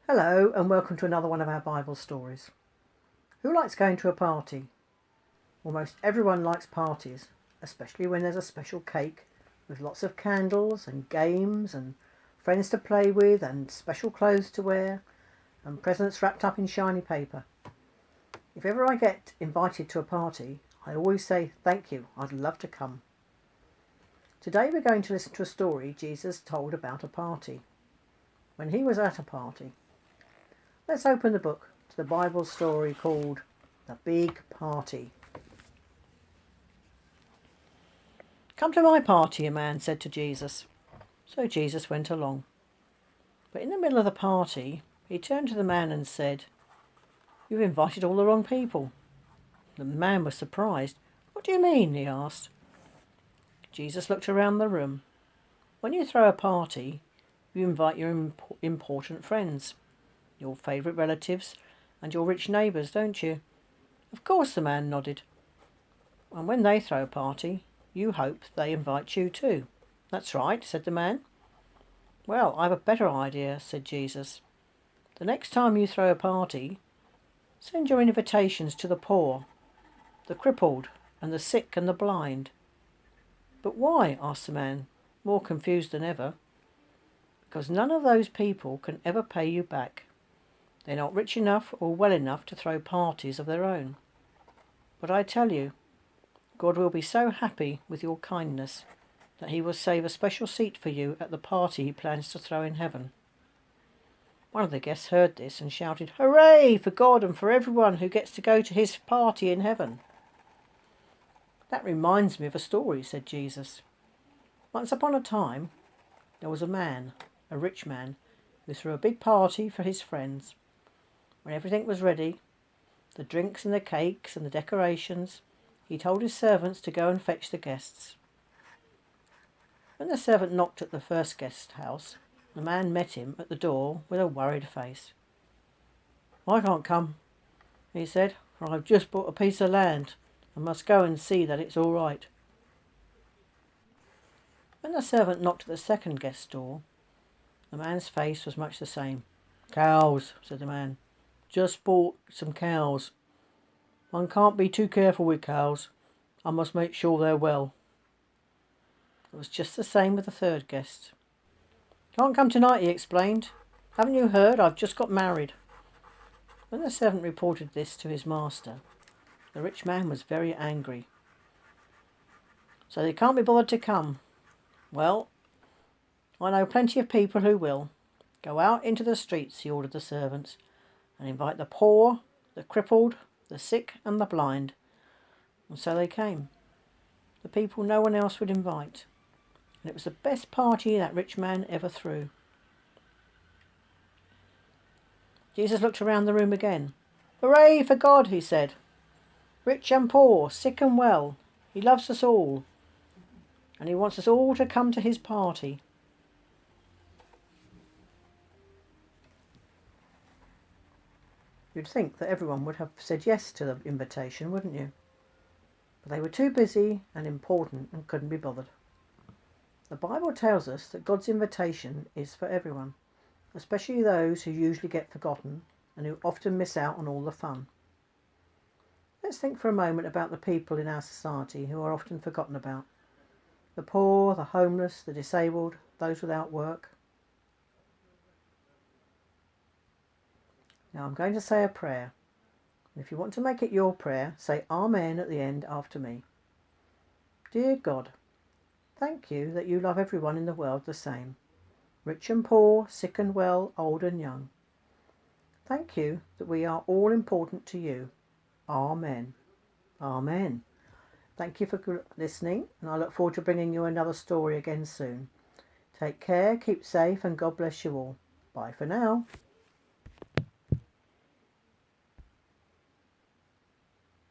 Hello and welcome to another one of our Bible stories. Who likes going to a party? Almost everyone likes parties, especially when there's a special cake with lots of candles and games and friends to play with and special clothes to wear and presents wrapped up in shiny paper. If ever I get invited to a party, I always say thank you, I'd love to come. Today we're going to listen to a story Jesus told about a party. When he was at a party. Let's open the book to the Bible story called The Big Party. "Come to my party," a man said to Jesus. So Jesus went along. But in the middle of the party, he turned to the man and said, "You've invited all the wrong people." The man was surprised. "What do you mean?" he asked. Jesus looked around the room. "When you throw a party, you invite your important friends, your favourite relatives and your rich neighbours, don't you?" "Of course," the man nodded. "And when they throw a party, you hope they invite you too." "That's right," said the man. "Well, I've a better idea," said Jesus. "The next time you throw a party, send your invitations to the poor, the crippled and the sick and the blind." "But why?" asked the man, more confused than ever. "Because none of those people can ever pay you back. They're not rich enough or well enough to throw parties of their own. But I tell you, God will be so happy with your kindness that he will save a special seat for you at the party he plans to throw in heaven." One of the guests heard this and shouted, "Hooray for God and for everyone who gets to go to his party in heaven." "That reminds me of a story," said Jesus. "Once upon a time, there was a rich man, who threw a big party for his friends. When everything was ready, the drinks and the cakes and the decorations, he told his servants to go and fetch the guests. When the servant knocked at the first guest's house, the man met him at the door with a worried face. "I can't come," he said, "for I've just bought a piece of land and must go and see that it's all right." When the servant knocked at the second guest's door, the man's face was much the same. "Cows," said the man. "Just bought some cows. One can't be too careful with cows. I must make sure they're well." It was just the same with the third guest. "Can't come tonight," he explained. "Haven't you heard? I've just got married." When the servant reported this to his master, the rich man was very angry. "So they can't be bothered to come. Well, I know plenty of people who will. Go out into the streets," he ordered the servants, "and invite the poor, the crippled, the sick and the blind." And so they came, the people no one else would invite. And it was the best party that rich man ever threw. Jesus looked around the room again. "Hooray for God," he said. "Rich and poor, sick and well. He loves us all. And he wants us all to come to his party." You'd think that everyone would have said yes to the invitation, wouldn't you? But they were too busy and important and couldn't be bothered. The Bible tells us that God's invitation is for everyone, especially those who usually get forgotten and who often miss out on all the fun. Let's think for a moment about the people in our society who are often forgotten about. The poor, the homeless, the disabled, those without work. Now I'm going to say a prayer. And if you want to make it your prayer, say Amen at the end after me. Dear God, thank you that you love everyone in the world the same, rich and poor, sick and well, old and young. Thank you that we are all important to you. Amen. Amen. Thank you for listening, and I look forward to bringing you another story again soon. Take care, keep safe, and God bless you all. Bye for now.